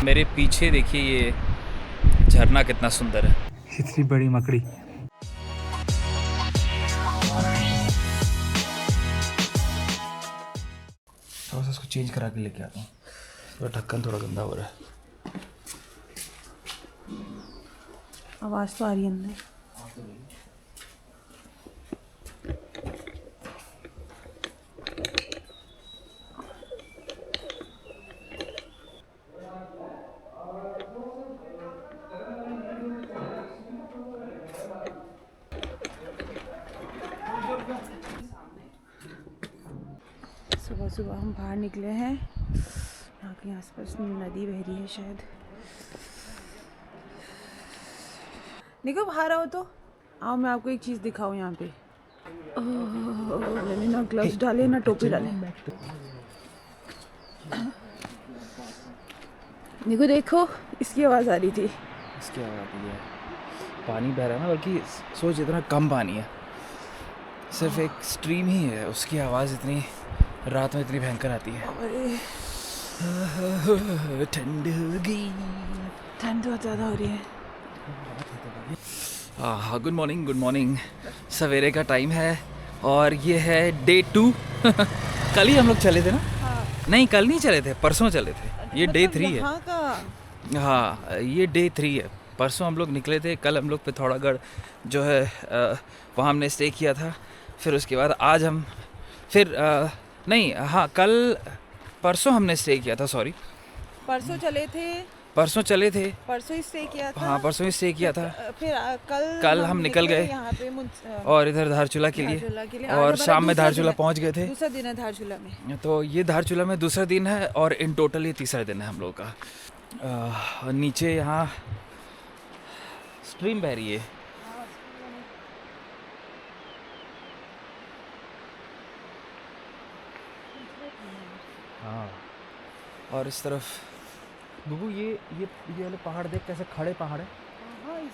मेरे पीछे देखिए ये झरना कितना सुंदर है। इतनी बड़ी मकड़ी। थोड़ा सा इसको चेंज करा के लेके आता हूँ, थोड़ा ढक्कन थोड़ा गंदा हो रहा है। आवाज़ तो आ रही है अंदर। सुबह सुबह हम बाहर निकले हैं, यहाँ के आसपास नदी बह रही है शायद। देखो बाहर आओ तो, आओ मैं आपको एक चीज़ दिखाऊं यहाँ पे। मैंने ना ग्लव्स डाले ना टोपी डाले। देखो देखो इसकी आवाज़ आ रही थी। इसकी आवाज़ आती है, पानी बह रहा है ना, बल्कि सोच इतना कम पानी है, सिर्फ एक स्ट्रीम ही है, उसकी आवाज़ इतनी रात में इतनी भयंकर आती है। ठंड हो गई, ठंड बहुत ज़्यादा हो रही है। हाँ, गुड मॉर्निंग गुड मॉर्निंग। सवेरे का टाइम है और ये है डे 2। कल ही हम लोग चले थे ना? हाँ। नहीं कल नहीं चले थे, परसों चले थे। ये डे 3 है। हाँ का। हाँ ये डे 3 है। परसों हम लोग निकले थे, कल हम लोग पिथौरागढ़ जो है वहाँ हमने स्टे किया था। फिर उसके बाद आज हम फिर नहीं, हाँ कल परसों हमने स्टे किया था, सॉरी परसों चले थे। परसों चले थे, परसों ही स्टे किया था। हाँ परसों ही स्टे किया था। फिर कल हम निकल गए यहाँ पे और इधर धारचूला के लिए, और शाम में धारचूला पहुँच गए थे। दूसरा दिन है धारचूला में। तो ये धारचूला में दूसरा दिन है और इन टोटल ये तीसरा दिन है हम लोग का। नीचे यहाँ स्ट्रीम बह रही है। हाँ और इस तरफ बुबू ये वाले पहाड़ देख, कैसे खड़े पहाड़ है।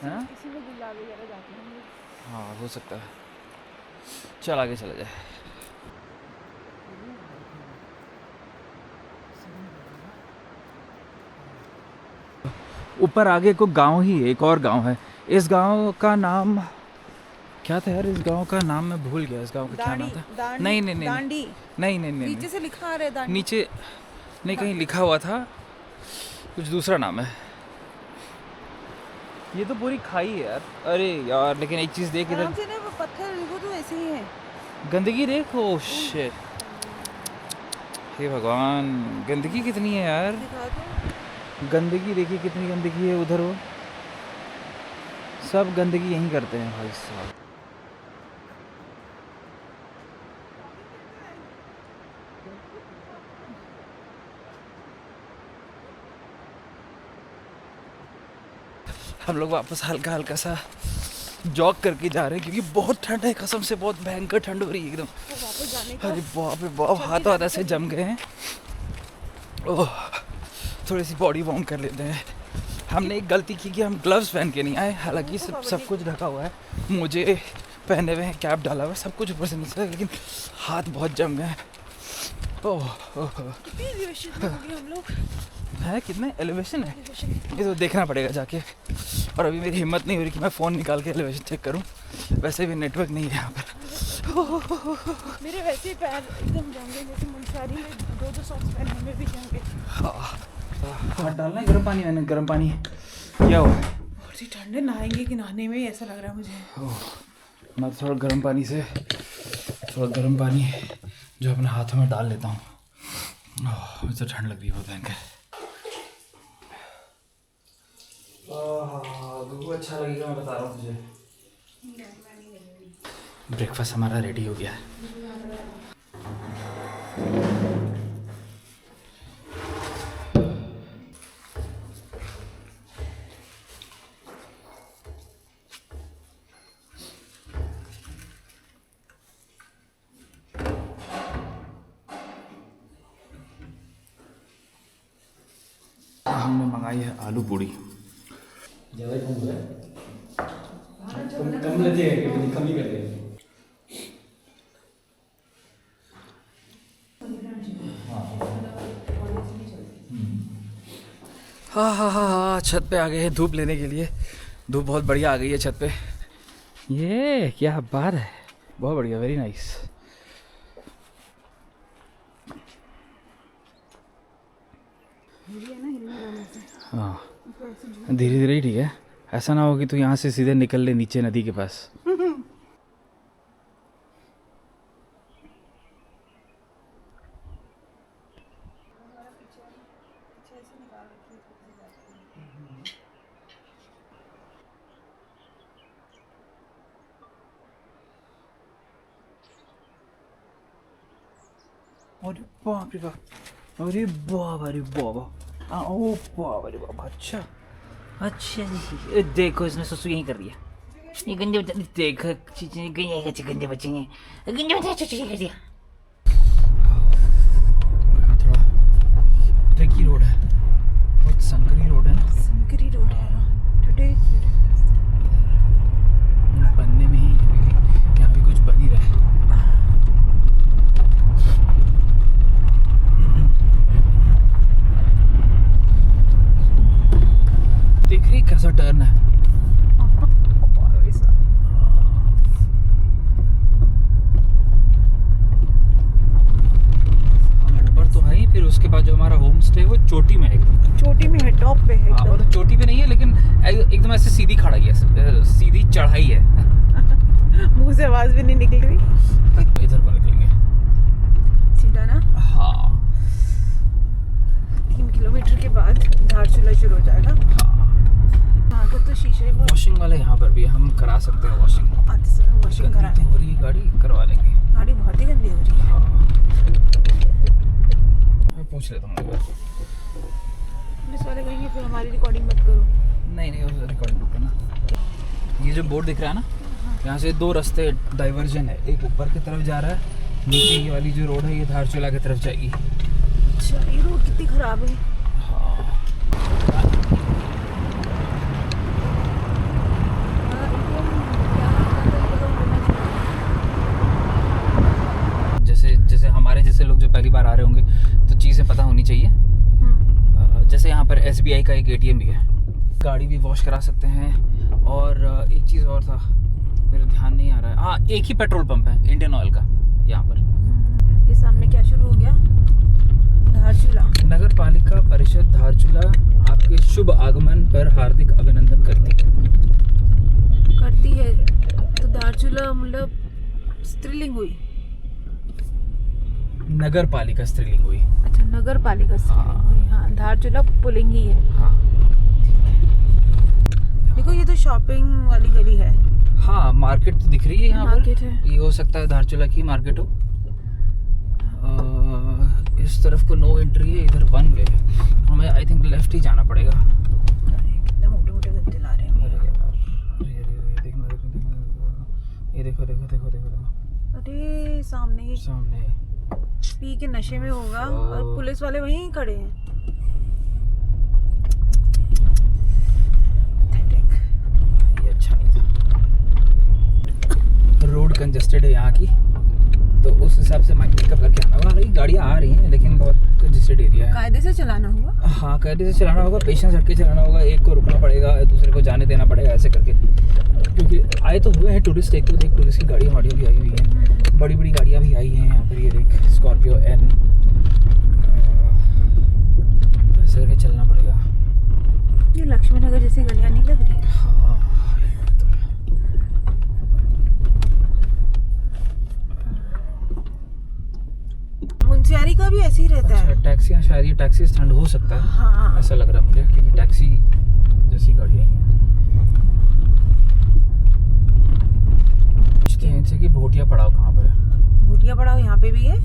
हाँ, इसी में गुलाब वगैरह जाते हैं। हाँ हो सकता है, चल आगे चला जाए। ऊपर आगे को गांव ही, एक और गांव है। इस गांव का नाम क्या था यार? इस गांव का नाम मैं भूल गया। इस गांव का क्या नाम था? नहीं नहीं नहीं दांडी। नहीं नहीं नहीं नीचे से लिखा आ रहा है दांडी। नीचे नहीं, कहीं लिखा हुआ था, कुछ दूसरा नाम है। ये तो पूरी खाई है यार। अरे यार लेकिन एक चीज देख, इधर से ना वो पत्थर देखो तो ऐसे ही है। गंदगी देखो। शिट, हे भगवान, गंदगी कितनी है यार। दिखा दो। गंदगी देखिए कितनी गंदगी है उधर, वो सब गंदगी यहीं करते हैं भाई साहब। हम लोग वापस हल्का हल्का सा जॉग करके जा रहे हैं क्योंकि बहुत ठंड है, कसम से बहुत भयंकर ठंड हो रही है एकदम। अरे बाप रे बाप, हाथ हाथ ऐसे जम गए हैं। ओह, थोड़ी सी बॉडी वार्म कर लेते हैं। हमने एक गलती की कि हम ग्लव्स पहन के नहीं आए, हालांकि सब कुछ ढका हुआ है, मुझे पहने हुए हैं, कैप डाला हुआ है, सब कुछ ऊपर से नीचे, लेकिन हाथ बहुत जम गए हैं। ओह हम लोग है, कितने एलिवेशन है ये तो देखना पड़ेगा जाके। और अभी मेरी हिम्मत नहीं हो रही कि मैं फ़ोन निकाल के एलिवेशन चेक करूं, वैसे भी नेटवर्क नहीं है यहाँ पर। मेरे वैसे ही पैर एकदम जंगे, जैसे मुंशारी में दो सॉक्स पहनने में भी जंगे। हाथ डालना है गर्म पानी, मैंने गर्म पानी क्या हुआ? बहुत ही ठंड है, नहाएंगे कि नहाने में ऐसा लग रहा है मुझे। मैं थोड़ा गर्म पानी से, थोड़ा गर्म पानी जो अपने हाथों में डाल लेता हूँ। मुझे तो ठंड लग रही है बहुत भयंकर। अच्छा लगेगा, मैं बता रहा हूँ तुझे। ब्रेकफास्ट हमारा रेडी हो गया है। हमने मंगाई है आलू पूड़ी। कम लेते हैं कि कम ही करते हैं। हाँ हाँ हाँ हाँ, छत पे आ गए हैं धूप लेने के लिए। धूप बहुत बढ़िया आ गई है छत पे। ये क्या बात है, बहुत बढ़िया, वेरी नाइस। हाँ धीरे धीरे ही ठीक है, ऐसा ना हो कि तू यहाँ से सीधे निकल ले नीचे नदी के पास। अरे बाप रे बाप, अरे बाप, अरे बाबा, ओ बाप, अरे बाप, अच्छा अच्छा जी। देखो इसने सुसु यहीं कर दिया, ये गंदे बच्चे, देखो गंदे बच्चे हैं, गंदे बच्चे कर दिया। यहाँ थोड़ा ट्रिकी रोड है, बहुत संकरी रोड है ना, संकरी रोड है टुडे। बनने में ही यहाँ भी कुछ बन ही रहा है। देख रही कैसा टर्न है, ऊपर तो है ही, फिर उसके बाद जो हमारा होम स्टे है वो चोटी में है, एकदम चोटी में है, टॉप पे है। हाँ मतलब चोटी पे नहीं है लेकिन एकदम ऐसे सीधी खड़ा है, सीधी चढ़ाई है। मुंह से आवाज भी नहीं निकल रही। इधर को निकलेंगे सीधा ना। हाँ 3 किलोमीटर के बाद धारचूला शुरू हो जाएगा। हाँ का तो शीशे वो वॉशिंग वाले यहाँ पर भी हम करा सकते हैं वॉशिंग। आते समय वॉशिंग गंदी कराने। तो हो रही है गाड़ी, करवा लेंगे। गाड़ी बहुत ही गंदी हो रही है। हाँ मैं पूछ लेता हूँ एक बार। पुलिस वाले कहेंगे फिर हमारी रिकॉर्डिंग मत करो। नहीं नहीं रिकॉर्डिंग मत करना। ये जो बोर्ड दिख रहा है ना, यहाँ से 2 रास्ते डाइवर्जन है, एक ऊपर की तरफ जा रहा है, नीचे ये वाली जो रोड है ये धारचूला की तरफ जाएगी। अच्छा ये रोड कितनी खराब है। जैसे हमारे जैसे लोग जो पहली बार आ रहे होंगे तो चीज़ें पता होनी चाहिए। जैसे यहाँ पर SBI का एक ATM भी है, गाड़ी भी वॉश करा सकते हैं। और एक चीज़ और था, मेरे ध्यान नहीं आ रहा है। हाँ एक ही पेट्रोल पंप है इंडियन ऑयल का यहाँ पर। ये सामने क्या शुरू हो गया, धारचूला। नगर पालिका परिषद धारचूला आपके शुभ आगमन पर हार्दिक अभिनंदन करती है। तो धारचूला मतलब स्त्रीलिंग हुई। नगर पालिका स्त्रीलिंग हुई। अच्छा नगर पालिका स्त्रीलिंग हुई। हाँ धारचूला पुल्लिंग ही है। हाँ देखो ये तो शॉपिंग वाली गली है। हाँ मार्केट तो दिख रही है यहाँ मार्केट पर है। ये हो सकता है धारचूला की मार्केट हो। इस तरफ को नो एंट्री है, इधर 1 वे है, हमें आई थिंक लेफ्ट ही जाना पड़ेगा। कितने मोटे मोटे गद्दे ला रहे हैं। अरे यार ये देखना, ये देखो। अरे सामने पी के नशे में होगा और पुलिस वाले वहीं खड़े हैं। ये अच्छा नहीं था। रोड कंजेस्टेड है यहाँ की, तो उस हिसाब से माइक पिकअप करके आना होगा। गाड़ियाँ आ रही हैं लेकिन बहुत कंजेस्टेड एरिया है। कायदे से चलाना होगा। हाँ कायदे से चलाना होगा, पेशेंस रख के चलाना होगा। एक को रुकना पड़ेगा, दूसरे को जाने देना पड़ेगा, ऐसे करके। क्योंकि आए तो हुए हैं टूरिस्ट, एक तो देख टूरिस्ट की गाड़ियाँ वाड़ियाँ भी आई हुई हैं, बड़ी बड़ी गाड़ियाँ भी आई हैं यहाँ पर। ये देख स्कॉर्पियो N, ऐसे करके चलना पड़ेगा। ये लक्ष्मी नगर जैसी गलियाँ नहीं लग रही। हाँ मुंशियारी का भी ऐसे ही रहता है। टैक्सी शायद ये टैक्सी स्टैंड हो सकता है। हाँ ऐसा लग रहा है मुझे, क्योंकि टैक्सी जैसी गाड़ियाँ हैं। पूछते हैं इनसे कि भोटिया पड़ाव कहाँ पर है। भोटिया पड़ाव यहाँ पे भी है।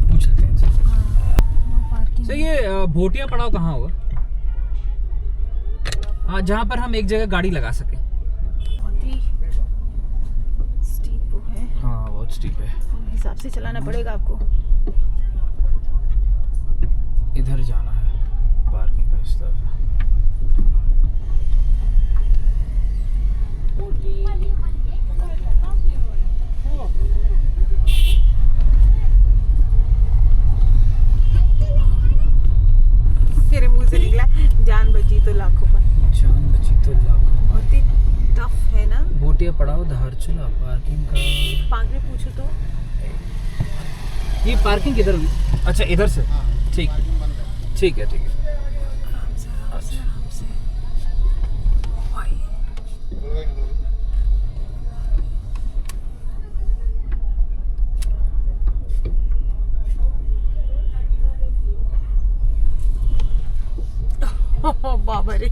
पूछ लेते हैं इनसे। पार्किंग। तो ये भोटिया पड़ाव कहाँ होगा? हाँ जहाँ पर हम एक जगह गाड़ी लगा सके। बहुत ही स्टीप है। हाँ बहुत स्टीप है, हिसाब से चलाना पड़ेगा आपको। इधर जाना है पार्किंग का इस तरफ। तेरे मुंह तो लाखों बहुत ही टफ है ना। बूटिया पड़ाओ धारचूला पार्किंग का। पांगरे पूछो तो ये पार्किंग किधर हुई? अच्छा इधर से। ठीक ठीक है ठीक है। आराम से आराम से आराम से। भाई बाबा रे,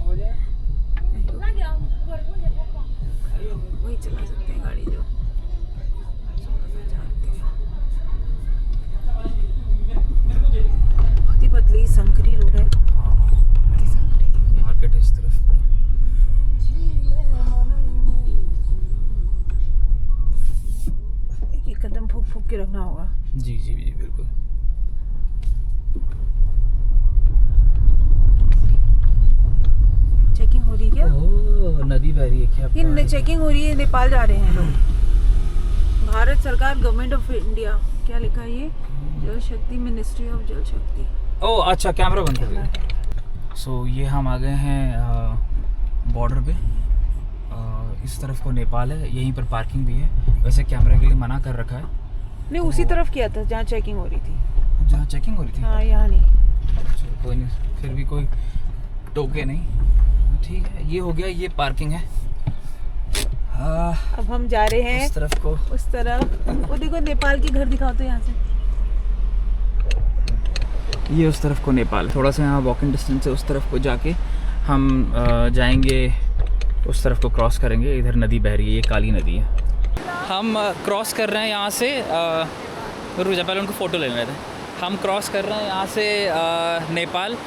वही चला सकते हैं गाड़ी जो बहुत ही पतली संकरी रोड है। बहुत ही संकरी। मार्केट इस तरफ। एक एक कदम फूक फूक के रखना होगा। जी जी जी बिल्कुल। चेकिंग हो रही है क्या? ओह नदी बह रही है क्या? ये चेकिंग हो रही है। नेपाल जा रहे हैं लोग। भारत सरकार, गवर्नमेंट ऑफ इंडिया। क्या लिखा है ये? जल शक्ति, मिनिस्ट्री ऑफ जल शक्ति। ओह अच्छा कैमरा बंद कर दिया। सो ये हम आ गए हैं बॉर्डर पे। इस तरफ को नेपाल है, यहीं पर पार्किंग भी है। वैसे कैमरे के लिए मना कर रखा है। नहीं, उसी तरफ किया था जहाँ चेकिंग हो रही थी। जहाँ चेकिंग हो रही थी। हाँ, यहाँ नहीं। चलो कोई नहीं, फिर भी कोई टोके नहीं। ठीक है, ये हो गया, ये पार्किंग है। अब हम जा रहे हैं इस तरफ को। उस तरफ। वो देखो नेपाल के घर दिखाओ तो यहाँ से। ये उस तरफ को नेपाल। थोड़ा सा यहाँ वॉकिंग डिस्टेंस है। उस तरफ को जाके हम जाएंगे, उस तरफ को क्रॉस करेंगे। इधर नदी बह रही है, ये काली नदी है। हम क्रॉस कर रहे हैं यहाँ से। रुक जा, पहले उनको फ़ोटो ले लेते हैं। हम क्रॉस कर रहे हैं यहाँ से नेपाल।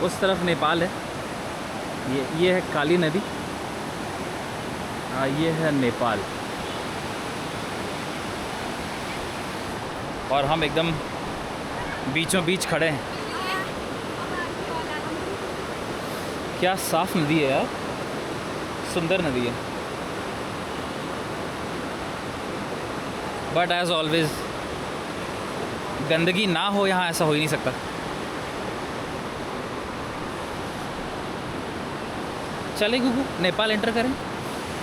उस तरफ नेपाल है। ये है काली नदी। ये है नेपाल। और हम एकदम बीचों बीच खड़े हैं। क्या साफ नदी है यार, सुंदर नदी है। बट एज ऑलवेज गंदगी ना हो यहाँ, ऐसा हो ही नहीं सकता। चले गुगू, नेपाल एंटर करें।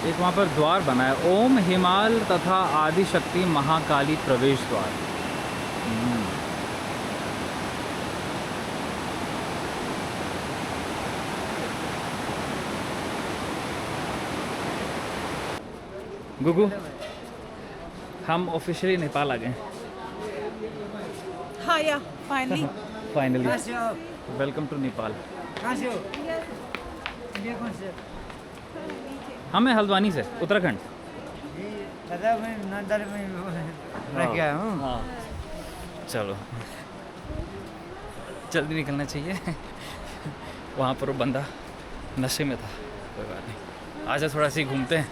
एक वहाँ पर द्वार बना है, ओम हिमाल तथा आदि शक्ति महाकाली प्रवेश द्वार। गुगू, हम ऑफिशियली नेपाल आ गए। हाँ या finally. Finally welcome to Nepal. हम हैं हल्द्वानी से, उत्तराखंड। हाँ चलो, जल्दी निकलना चाहिए। वहाँ पर वो बंदा नशे में था। कोई बात नहीं, आजा थोड़ा सी घूमते हैं।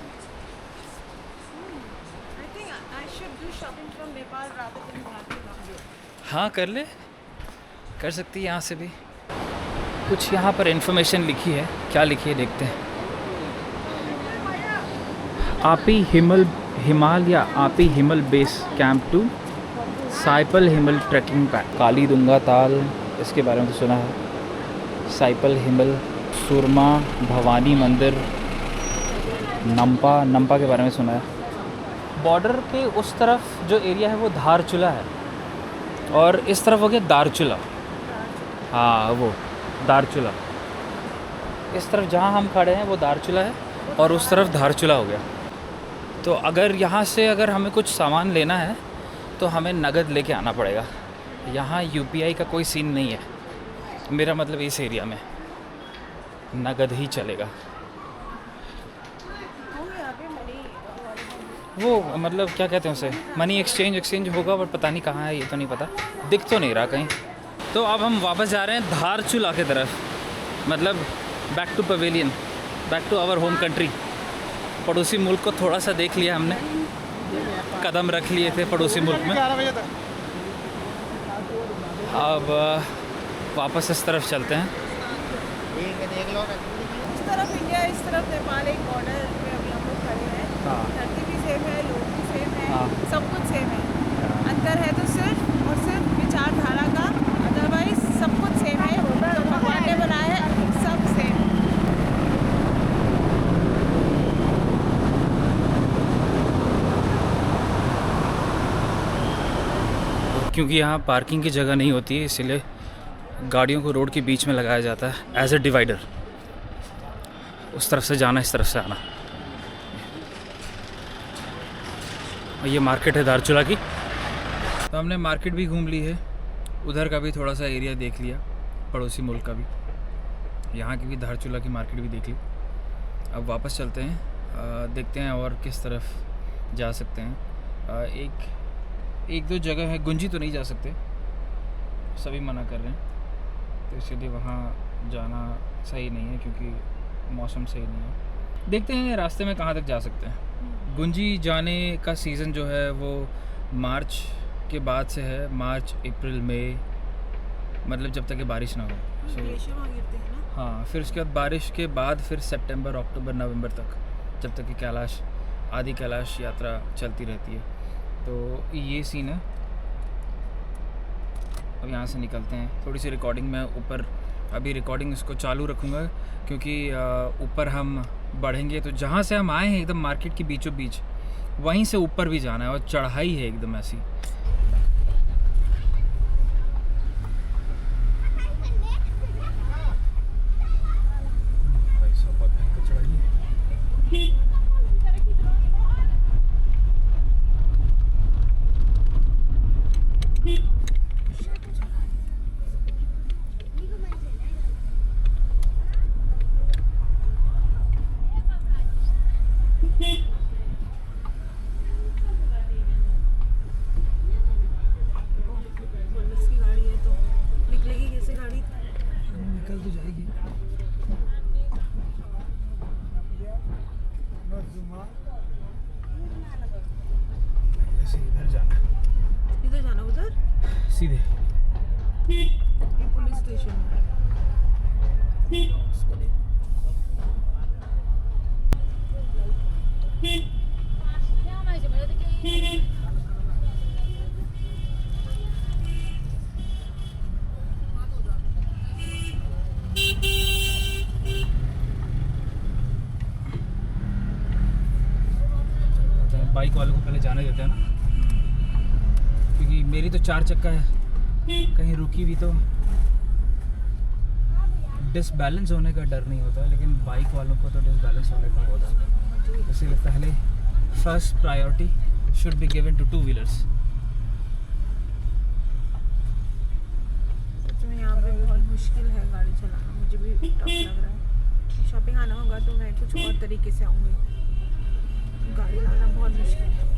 हाँ कर ले, कर सकती है यहाँ से भी। कुछ यहाँ पर इन्फॉर्मेशन लिखी है, क्या लिखी है देखते हैं। आपी हिमाल या Api Himal base camp to Saipal Himal trekking pack. Kali Dunga Tal, इसके बारे में तो सुना है। साइपल हिमल, सुरमा, भवानी मंदिर, नंपा के बारे में सुना है। बॉर्डर के उस तरफ जो एरिया है वो धारचूला है, और इस तरफ हो गया दारचूला। हाँ वो दारचूला। इस तरफ जहाँ हम खड़े हैं वो दारचूला है, और उस तरफ धारचूला हो गया। तो अगर यहाँ से अगर हमें कुछ सामान लेना है तो हमें नगद लेके आना पड़ेगा। यहाँ यूपीआई का कोई सीन नहीं है। मेरा मतलब इस एरिया में नगद ही चलेगा। वो मतलब क्या कहते हैं उसे, मनी एक्सचेंज होगा, बट पता नहीं कहाँ है, ये तो नहीं पता। दिख तो नहीं रहा कहीं। तो अब हम वापस जा रहे हैं धारचूला की तरफ, मतलब back to pavilion, back to our home country. पड़ोसी मुल्क को थोड़ा सा देख लिया हमने, कदम रख लिए थे पड़ोसी मुल्क में। अब वापस इस तरफ चलते हैं। इस तरफ इंडिया, इस तरफ नेपाल, एक बॉर्डर पे अभी हम लोग खड़े हैं। हाँ। धरती भी सेम है, लोग भी सेम है। हाँ। सब कुछ सेम है। अंतर है तो सिर्फ और सिर्फ विचारधारा का, अदरवाइज सब कुछ सेम है। जो भगवान ने बनाया है सब सेम। क्योंकि यहाँ पार्किंग की जगह नहीं होती है, इसीलिए गाड़ियों को रोड के बीच में लगाया जाता है एज ए डिवाइडर। उस तरफ से जाना, इस तरफ से आना। और ये मार्केट है धारचूला की। तो हमने मार्केट भी घूम ली है, उधर का भी थोड़ा सा एरिया देख लिया, पड़ोसी मुल्क का भी, यहाँ की भी धारचूला की मार्केट भी देख ली। अब वापस चलते हैं, देखते हैं और किस तरफ जा सकते हैं। एक दो जगह है, गुंजी तो नहीं जा सकते, सभी मना कर रहे हैं, तो इसलिए वहाँ जाना सही नहीं है क्योंकि मौसम सही नहीं है। देखते हैं रास्ते में कहाँ तक जा सकते हैं। गुंजी जाने का सीज़न जो है वो मार्च के बाद से है, मार्च अप्रैल मई, मतलब जब तक कि बारिश ना हो। हाँ, फिर उसके बाद बारिश के बाद फिर सितंबर, अक्टूबर, नवंबर तक, जब तक कि कैलाश, आदि कैलाश यात्रा चलती रहती है। तो ये सीन है। अब यहाँ से निकलते हैं। थोड़ी सी रिकॉर्डिंग में ऊपर, अभी रिकॉर्डिंग इसको चालू रखूँगा क्योंकि ऊपर हम बढ़ेंगे तो जहाँ से हम आए हैं एकदम मार्केट के बीचों बीच, वहीं से ऊपर भी जाना है और चढ़ाई है एकदम ऐसी। इधर जाना, उधर सीधे ये पुलिस स्टेशन है। बाइक वालों को पहले जाने देते हैं ना, क्योंकि मेरी तो 4 चक्का है, कहीं रुकी भी तो डिसबैलेंस होने का डर नहीं होता, लेकिन बाइक वालों को तो डिसबैलेंस होने का होता है। इसीलिए पहले first priority should be given to 2 wheelers. तो यहाँ पे बहुत मुश्किल है गाड़ी चलाना, मुझे भी टफ लग रहा है। शॉपिंग आना होगा तो मैं कुछ और तरीके से आऊँगी, गाड़ी लाना बहुत मुश्किल है।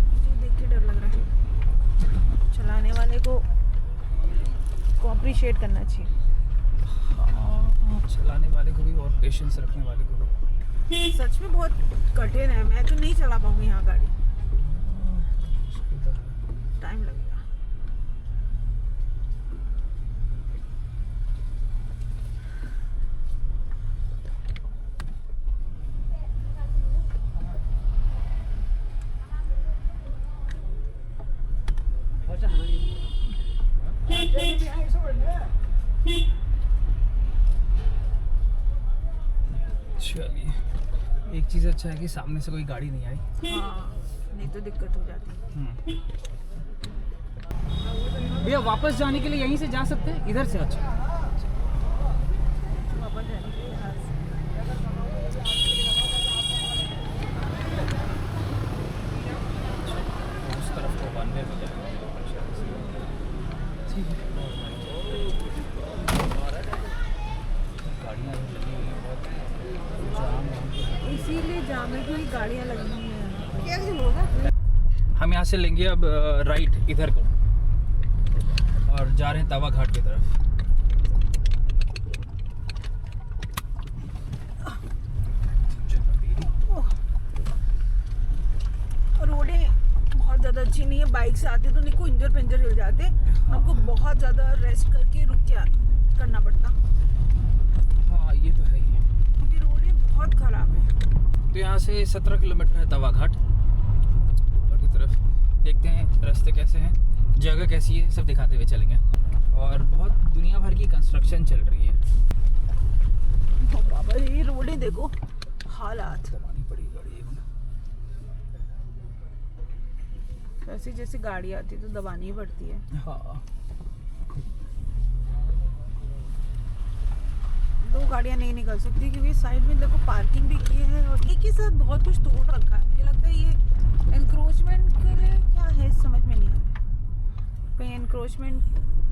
मुझे देख के डर लग रहा है। चलाने वाले को अप्रिशिएट करना चाहिए। हाँ, चलाने वाले को भी और पेशेंस रखने वाले को भी। सच में बहुत कठिन है, मैं तो नहीं चला पाऊंगी यहाँ गाड़ी, टाइम लगेगा। चलिए, एक चीज़ अच्छा है कि सामने से कोई गाड़ी नहीं आई। हाँ, नहीं तो दिक्कत हो जाती है। भैया वापस जाने के लिए यहीं से जा सकते हैं, इधर से? अच्छा, वापस जाने के लिए यहाँ से। उस तरफ को वन वे हो जाएगा। ठीक है, गाड़ियाँ लगी हुई हैं, बहुत जाम है, इसीलिए जाम है क्योंकि गाड़ियाँ लगी हुई हैं। क्या होगा? हम यहाँ से लेंगे अब राइट इधर को और जा रहे हैं तवा घाट की तरफ। रोडें बहुत ज़्यादा अच्छी नहीं है, बाइक से आते तो देखो इंजर पिंजर हिल जाते, हमको बहुत ज़्यादा रेस्ट करके रुक के करना पड़ता। हाँ, ये तो है ही, क्योंकि रोडें बहुत ख़राब है। तो यहाँ से 17 किलोमीटर है तवा घाट ऊपर की तरफ। देखते हैं रास्ते कैसे हैं, जगह कैसी है, सब दिखाते हुए चलेंगे। और बहुत दुनिया भर की कंस्ट्रक्शन चल रही है। बाबा ये रोडें देखो, हालात। दबानी पड़ी गाड़ी है। वैसे जैसे गाड़ी आती है तो दबानी ही पड़ती है। हाँ, 2 गाड़ियां नहीं निकल सकती क्योंकि साइड में देखो पार्किंग भी की है और एक ही साथ बहुत कुछ तोड़ रखा है। मुझे लगता है ये एनक्रोचमेंट के लिए क्या है समझ में नहीं आ रहा। कहीं एनक्रोचमेंट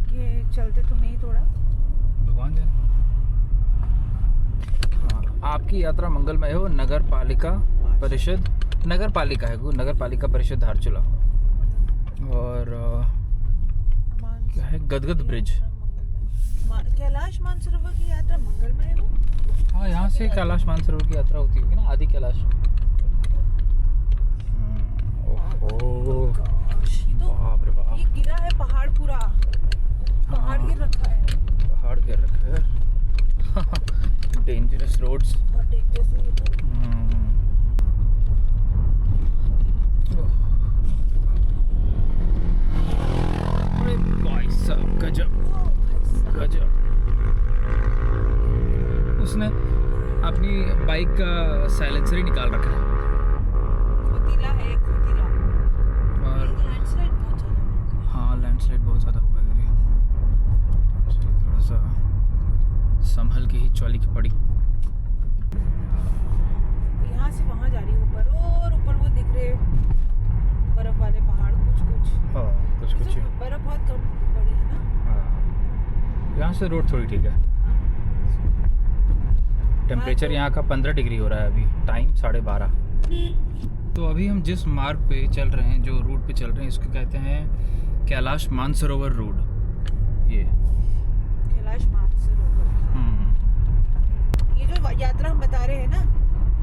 के चलते तो नहीं तोड़ा। भगवान जाने। हाँ, आपकी यात्रा मंगलमय हो। नगर पालिका परिषद, नगर पालिका है वो, नगर पालिका परिषद धारचूला। और क्या है, गदगद ब्रिज। कैलाश मानसरोवर की यात्रा मंगलमय हो। हाँ, यहाँ से कैलाश मानसरोवर की यात्रा होती होगी ना, आदि कैलाश। ओहो, बाप रे बाप, ये गिरा है पहाड़ पूरा, पहाड़ गिर रखा है। पहाड़ गिर रखा है। Dangerous roads. बहुत डेंजरस है ये तो। अरे भाई साहब, गजब गजब। उसने अपनी बाइक का साइलेंसर ही निकाल रखा है। खोतीला है, खोतीला। और लैंडस्लाइड बहुत ज़्यादा हो रखा है। हाँ, लैंडस्लाइड बहुत ज़्यादा हुआ है इधर। चलिए थोड़ा सा संभल के ही चौली की पड़ी। यहाँ से वहाँ जा रही हूँ ऊपर, और ऊपर वो दिख रहे बर्फ वाले पहाड़ कुछ हाँ, कुछ कुछ। बर्फ बहुत कम पड़ी है ना। हाँ, यहाँ से रोड थोड़ी ठीक है। टेम्परेचर यहाँ का 15 डिग्री हो रहा है अभी, टाइम 12:30। तो अभी हम जिस मार्ग पे चल रहे हैं, जो रूट पे चल रहे हैं, इसको कहते हैं कैलाश मानसरोवर रोड। ये कैलाश मानसरोवर। ये जो यात्रा हम बता रहे हैं ना,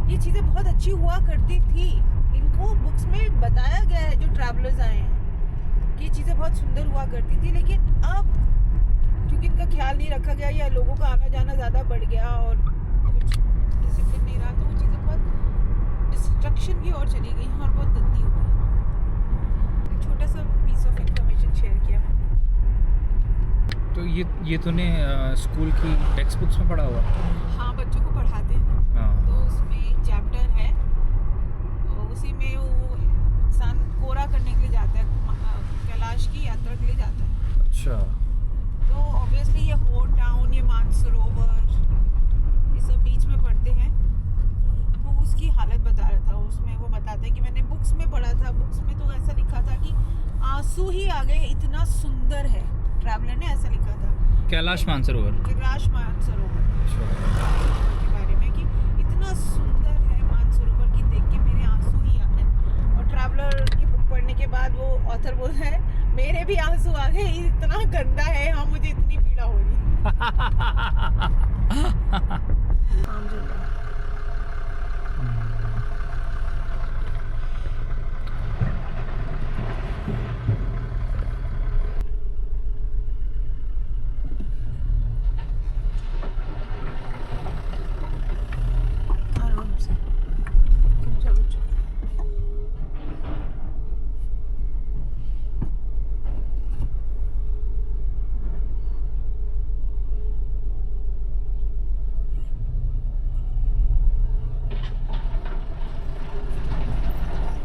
ये चीज़ें बहुत अच्छी हुआ करती थी। इनको बुक्स में बताया गया है, जो ट्रैवलर्स आए हैं, कि ये चीज़ें बहुत सुंदर हुआ करती थी। लेकिन अब क्योंकि इनका ख्याल नहीं रखा गया या लोगों का आना जाना ज़्यादा बढ़ गया और कुछ डिसिप्लिन नहीं रहा, तो वो चीज़ें बहुत डिस्ट्रक्शन की ओर चली गई हैं और बहुत गंदी हो गई। एक छोटा सा पीस ऑफ इंफॉर्मेशन शेयर किया मैंने। तो ये तूने स्कूल की टेक्स्ट बुक्स में पढ़ा हुआ? हाँ, बच्चों को पढ़ाते हैं ना। हाँ। तो उसमें एक चैप्टर है, तो उसी में वो इंसान कोरा करने के लिए जाता है, कैलाश की यात्रा के लिए जाता है। अच्छा। तो ऑब्वियसली ये हो टाउन, ये मानसरोवर, ये सब बीच में पड़ते हैं। तो उसकी हालत बता रहा था, उसमें वो बताता है कि मैंने बुक्स में पढ़ा था। बुक्स में तो ऐसा लिखा था कि आंसू ही आ गए, इतना सुंदर है। ट्रैवलर ने ऐसा लिखा था, कैलाश मानसरोवर। कैलाश मानसरोवर अच्छा। के बारे में, कि इतना सुंदर है मानसरोवर की देख के मेरे आंसू ही आ गए। और ट्रैवलर की बुक पढ़ने के बाद वो ऑथर बोल रहा है, मेरे भी आंसू आ गए, इतना गंदा है, हाँ मुझे इतनी पीड़ा हो रही। आम जनता। आराम से चलो चलो।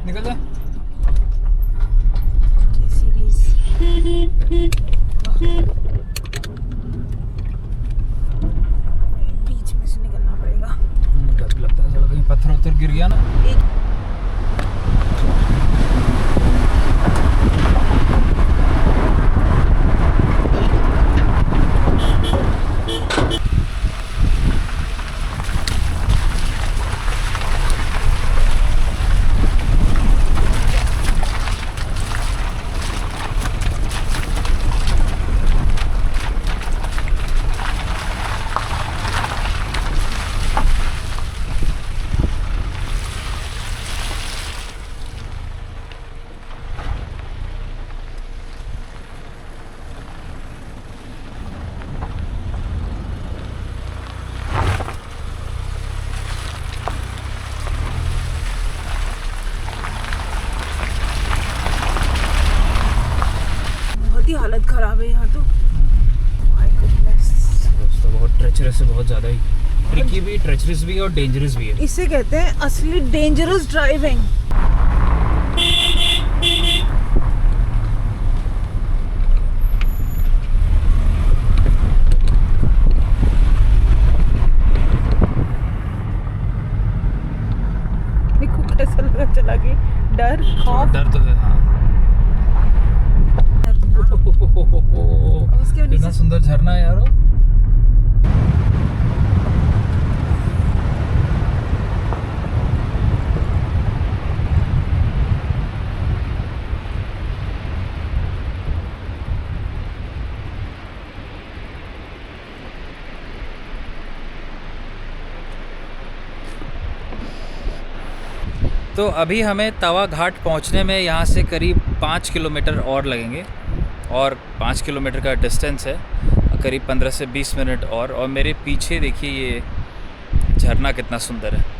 निकल जा। बीच में से निकलना पड़ेगा। डर लगता है साला कहीं पत्थर उत्थर गिर गया ना। बहुत ही हालत खराब है यहाँ तो। My goodness। दोस्तों बहुत ट्रेचरस है, बहुत ज़्यादा ही ट्रिकी भी, ट्रेचरस भी और डेंजरस भी है। इसे कहते हैं असली डेंजरस ड्राइविंग। खौफ डर तो है, हाँ। उसके कितना नीचे सुंदर झरना है यार वो। तो अभी हमें तवा घाट पहुंचने में यहाँ से करीब 5 किलोमीटर और लगेंगे, और 5 किलोमीटर का डिस्टेंस है, करीब 15 से 20 मिनट और मेरे पीछे देखिए ये झरना कितना सुंदर है।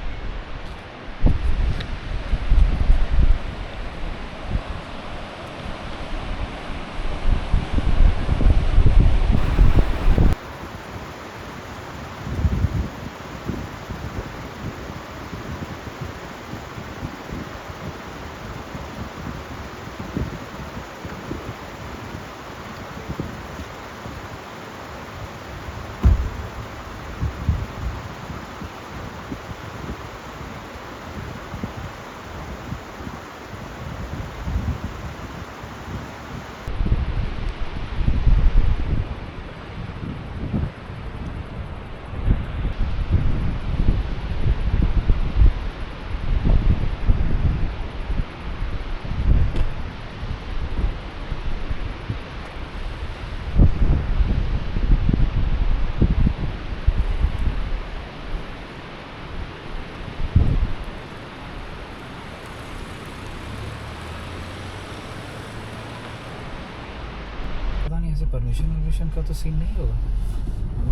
पता नहीं ऐसे परमिशन का तो सीन नहीं होगा।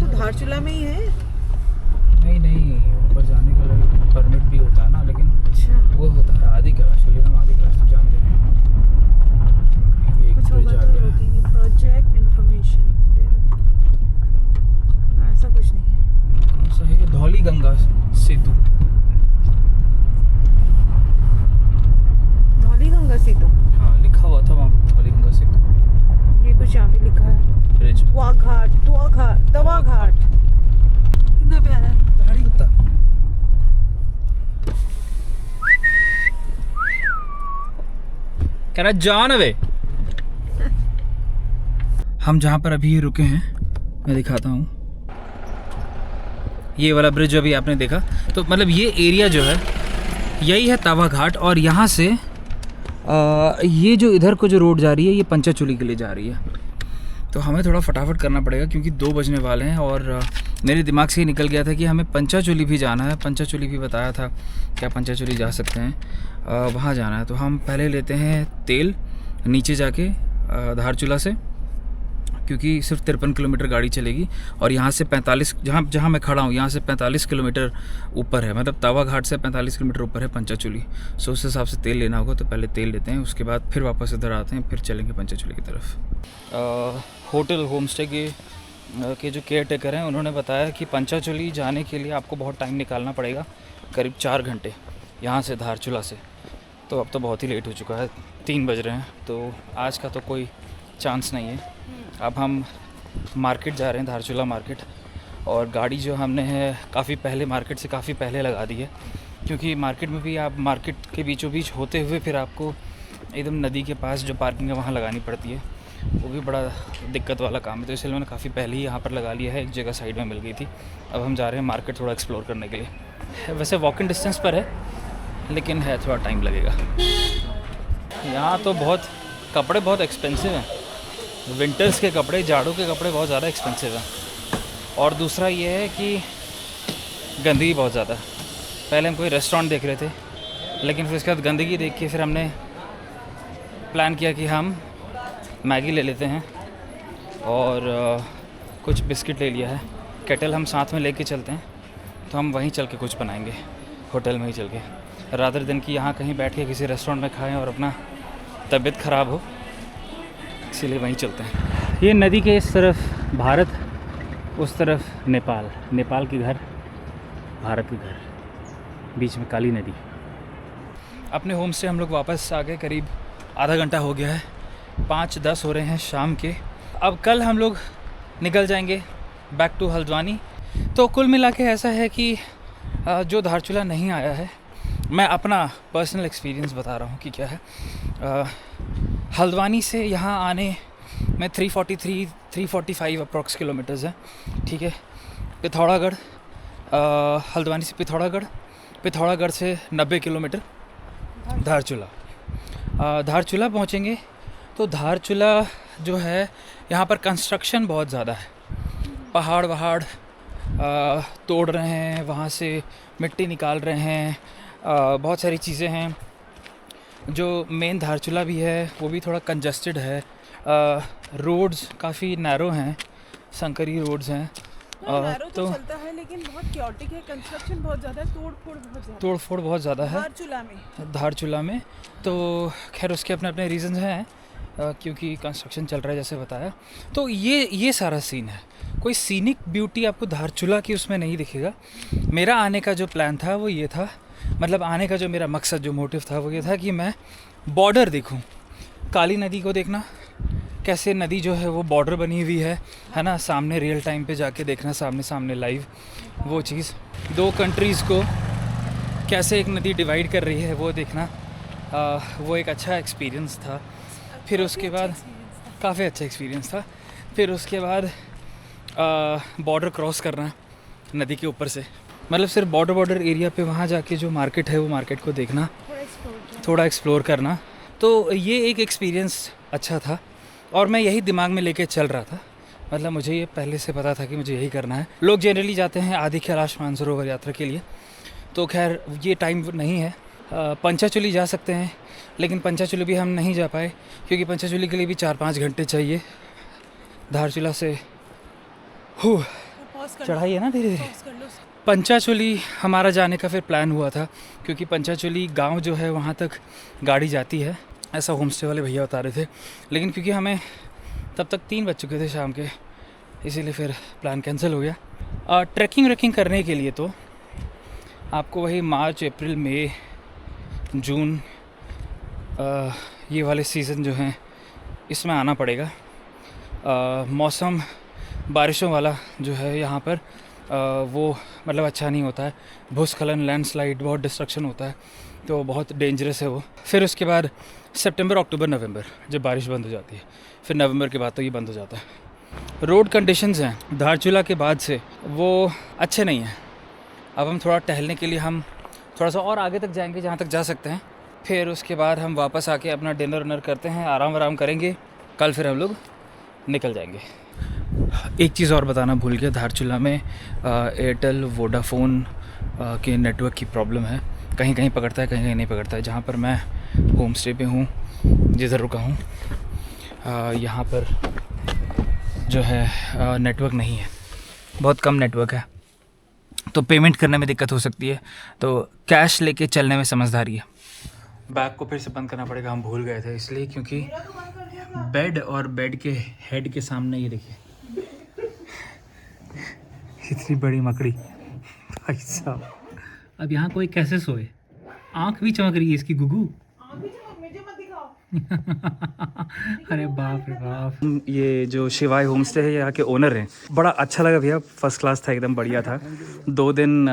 तो धारचूला में ही है। नहीं, ऊपर जाने का लिए परमिट भी होता है ना, लेकिन अच्छा, वो होता है आदि कैलाश, लेकिन हम आदि कैलाश तो जान रहे हैं। ये कुछ ब्रिज होगा आ तो गया है। रोकेंगे। प्रोजेक्ट इंफॉर्मेशन ऐसा कुछ नहीं है। कौन सा है ये? धौली गंगा सेतु। धौली गंगा सेतु, हाँ, लिखा हुआ था वहाँ धौली गंगा सेतु। ये कुछ यहाँ पे लिखा है। ब्रिज तवा घाट कितना प्यारा है। पहाड़ी कुत्ता। Can I John away? हम जहाँ पर अभी रुके हैं मैं दिखाता हूँ, ये वाला ब्रिज जो अभी आपने देखा, तो मतलब ये एरिया जो है यही है तवा घाट, और यहाँ से ये जो इधर को जो रोड जा रही है ये पंचाचूली के लिए जा रही है। तो हमें थोड़ा फटाफट करना पड़ेगा क्योंकि 2 बजने वाले हैं, और मेरे दिमाग से ही निकल गया था कि हमें पंचाचूली भी जाना है। पंचाचूली भी बताया था क्या पंचाचूली जा सकते हैं, वहाँ जाना है। तो हम पहले लेते हैं तेल नीचे जाके धारचूला से, क्योंकि सिर्फ 53 किलोमीटर गाड़ी चलेगी, और यहाँ से 45, जहाँ मैं खड़ा हूँ यहाँ से 45 किलोमीटर ऊपर है, मतलब तवा घाट से 45 किलोमीटर ऊपर है पंचाचूली। सो उस हिसाब से तेल लेना होगा, तो पहले तेल लेते हैं, उसके बाद फिर वापस इधर आते हैं, फिर चलेंगे पंचाचूली की तरफ। होटल होम स्टे के जो केयर टेकर हैं उन्होंने बताया कि पंचाचूली जाने के लिए आपको बहुत टाइम निकालना पड़ेगा, करीब 4 घंटे यहाँ से धारचूला से। तो अब तो बहुत ही लेट हो चुका है, 3 बज रहे हैं, तो आज का तो कोई चांस नहीं है। अब हम मार्केट जा रहे हैं, धारचूला मार्केट, और गाड़ी जो हमने है काफ़ी पहले मार्केट से काफ़ी पहले लगा दी है, क्योंकि मार्केट में भी आप मार्केट के बीचों बीच होते हुए फिर आपको एकदम नदी के पास जो पार्किंग है वहाँ लगानी पड़ती है, वो भी बड़ा दिक्कत वाला काम है। तो इसलिए मैंने काफ़ी पहले ही यहाँ पर लगा लिया है, एक जगह साइड में मिल गई थी। अब हम जा रहे हैं मार्केट थोड़ा एक्सप्लोर करने के लिए। वैसे वॉकिंग डिस्टेंस पर है, लेकिन है थोड़ा टाइम लगेगा। यहाँ तो बहुत कपड़े बहुत एक्सपेंसिव हैं, विंटर्स के कपड़े, जाड़ों के कपड़े बहुत ज़्यादा एक्सपेंसिव हैं। और दूसरा ये है कि गंदगी बहुत ज़्यादा है। पहले हम कोई रेस्टोरेंट देख रहे थे, लेकिन फिर उसके बाद गंदगी देख के फिर हमने प्लान किया कि हम मैगी ले लेते हैं, और कुछ बिस्किट ले लिया है। केटल हम साथ में लेके चलते हैं, तो हम वहीं चल के कुछ बनाएंगे, होटल में ही चल के, रादर दिन कि यहाँ कहीं बैठ के किसी रेस्टोरेंट में खाएं और अपना तबीयत ख़राब हो, इसीलिए वहीं चलते हैं। ये नदी के इस तरफ भारत, उस तरफ नेपाल, नेपाल के घर, भारत के घर, बीच में काली नदी। अपने होम से हम लोग वापस आ गए, करीब आधा घंटा हो गया है, 5:10 हो रहे हैं शाम के। अब कल हम लोग निकल जाएंगे बैक टू हल्द्वानी। तो कुल मिला के ऐसा है कि जो धारचूला नहीं आया है मैं अपना पर्सनल एक्सपीरियंस बता रहा हूँ कि क्या है। हल्द्वानी से यहाँ आने में 345 अप्रॉक्स किलोमीटर्स है, ठीक है। पिथौरागढ़, हल्द्वानी से पिथौरागढ़ से 90 किलोमीटर धारचूला। धारचूला पहुँचेंगे तो धारचूला जो है यहाँ पर कंस्ट्रक्शन बहुत ज़्यादा है, पहाड़ वहाड़ तोड़ रहे हैं, वहाँ से मिट्टी निकाल रहे हैं, बहुत सारी चीज़ें हैं। जो मेन धारचूला भी है वो भी थोड़ा कंजस्टेड है, रोड्स काफ़ी नैरो हैं, संकरी रोड्स हैं। तो चलता है लेकिन बहुत क्योटिक है, कंस्ट्रक्शन बहुत ज़्यादा है, तोड़ फोड़ बहुत ज़्यादा है धारचूला में। तो खैर उसके अपने अपने रीज़न्स हैं, क्योंकि कंस्ट्रक्शन चल रहा है जैसे बताया। तो ये सारा सीन है, कोई सीनिक ब्यूटी आपको धारचूला की उसमें नहीं दिखेगा। मेरा आने का जो प्लान था वो ये था, मतलब आने का जो मेरा मकसद, जो मोटिव था वो ये था कि मैं बॉर्डर देखूं, काली नदी को देखना, कैसे नदी जो है वो बॉर्डर बनी हुई है ना, सामने रियल टाइम पे जाके देखना, सामने लाइव वो चीज़, दो कंट्रीज़ को कैसे एक नदी डिवाइड कर रही है वो देखना। वो एक अच्छा एक्सपीरियंस था। फिर उसके बाद काफ़ी अच्छा एक्सपीरियंस था। फिर उसके बाद बॉर्डर क्रॉस करना नदी के ऊपर से, मतलब सिर्फ बॉर्डर एरिया पे वहाँ जाके जो मार्केट है वो मार्केट को देखना, थोड़ा एक्सप्लोर करना। तो ये एक एक्सपीरियंस अच्छा था और मैं यही दिमाग में लेके चल रहा था, मतलब मुझे ये पहले से पता था कि मुझे यही करना है। लोग जनरली जाते हैं आदि कैलाश मानसरोवर यात्रा के लिए, तो खैर ये टाइम नहीं है। पंचाचूली जा सकते हैं, लेकिन पंचाचूली भी हम नहीं जा पाए क्योंकि पंचाचूली के लिए भी 4-5 घंटे चाहिए। धारचूला से चढ़ाई है ना धीरे धीरे। पंचाचूली हमारा जाने का फिर प्लान हुआ था क्योंकि पंचाचूली गांव जो है वहाँ तक गाड़ी जाती है, ऐसा होम स्टे वाले भैया बता रहे थे। लेकिन क्योंकि हमें तब तक 3 बज चुके थे शाम के, इसीलिए फिर प्लान कैंसिल हो गया। ट्रैकिंग करने के लिए तो आपको वही मार्च, अप्रैल, मई, जून ये वाले सीज़न जो हैं इसमें आना पड़ेगा। मौसम बारिशों वाला जो है यहाँ पर वो मतलब अच्छा नहीं होता है, भूस्खलन, लैंडस्लाइड, बहुत डिस्ट्रक्शन होता है, तो बहुत डेंजरस है वो। फिर उसके बाद सितंबर, अक्टूबर, नवंबर जब बारिश बंद हो जाती है, फिर नवंबर के बाद तो ये बंद हो जाता है। रोड कंडीशंस हैं धारचूला के बाद से वो अच्छे नहीं हैं। अब हम थोड़ा टहलने के लिए हम थोड़ा सा और आगे तक जाएंगे जहाँ तक जा सकते हैं, फिर उसके बाद हम वापस आके अपना डिनर करते हैं, आराम करेंगे, कल फिर हम लोग निकल जाएंगे। एक चीज़ और बताना भूल गया, धारचूला में एयरटेल, वोडाफोन के नेटवर्क की प्रॉब्लम है, कहीं कहीं पकड़ता है, कहीं कहीं नहीं पकड़ता है। जहाँ पर मैं होम स्टे पे हूँ, जिधर रुका हूँ, यहाँ पर जो है नेटवर्क नहीं है, बहुत कम नेटवर्क है, तो पेमेंट करने में दिक्कत हो सकती है। तो कैश लेके चलने में समझदारी है। बैग को फिर से बंद करना पड़ेगा, हम भूल गए थे इसलिए, क्योंकि बेड और बेड के हेड के सामने ये देखिए इतनी बड़ी मकड़ी भाई साहब। अब यहाँ कोई कैसे सोए, आँख भी चमक रही है इसकी गुगू। अरे बाप रे बाप। ये जो शिवाय होम स्टे है यहाँ के ओनर हैं, बड़ा अच्छा लगा भैया, फर्स्ट क्लास था, एकदम बढ़िया था। 2 दिन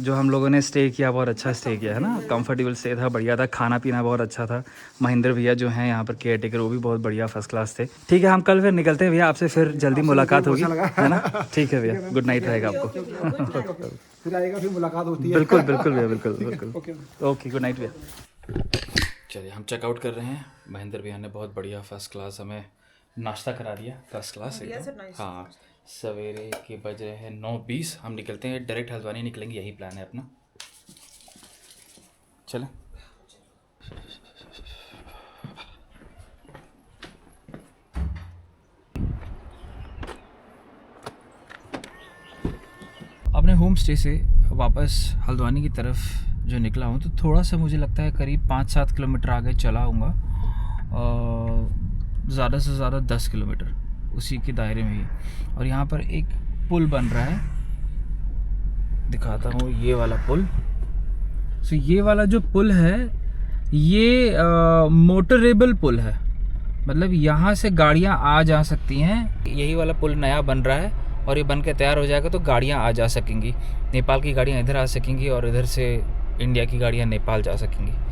जो हम लोगों ने स्टे किया, बहुत अच्छा स्टे किया है ना, कंफर्टेबल स्टे था, बढ़िया था, खाना पीना बहुत अच्छा था। महेंद्र भैया जो हैं यहाँ पर केयर टेकर, वो भी बहुत बढ़िया, फर्स्ट क्लास थे। ठीक है, हम कल फिर निकलते हैं भैया, आपसे फिर जल्दी मुलाकात होगी, है ना। ठीक है भैया, गुड नाइट रहेगा आपको। फिर आएगा, फिर मुलाकात होती है। बिल्कुल भैया, बिल्कुल। ओके, गुड नाइट भैया। चलिए हम चेकआउट कर रहे हैं। महेंद्र भैया ने बहुत बढ़िया फर्स्ट क्लास हमें नाश्ता करा दिया, फर्स्ट क्लास एकदम। हाँ, सवेरे के बज रहे हैं 9:20, हम निकलते हैं डायरेक्ट हल्द्वानी निकलेंगे, यही प्लान है अपना। चलें। अपने होम स्टे से वापस हल्द्वानी की तरफ जो निकला हूँ, तो थोड़ा सा मुझे लगता है करीब 5-7 किलोमीटर आगे चला हूँगा, ज़्यादा से ज़्यादा 10 किलोमीटर उसी के दायरे में ही। और यहाँ पर एक पुल बन रहा है, दिखाता हूँ, ये वाला पुल। तो ये वाला जो पुल है ये मोटरेबल पुल है, मतलब यहाँ से गाड़ियाँ आ जा सकती हैं। यही वाला पुल नया बन रहा है और ये बन के तैयार हो जाएगा तो गाड़ियाँ आ जा सकेंगी, नेपाल की गाड़ियाँ इधर आ सकेंगी और इधर से इंडिया की गाड़ियाँ नेपाल जा सकेंगी।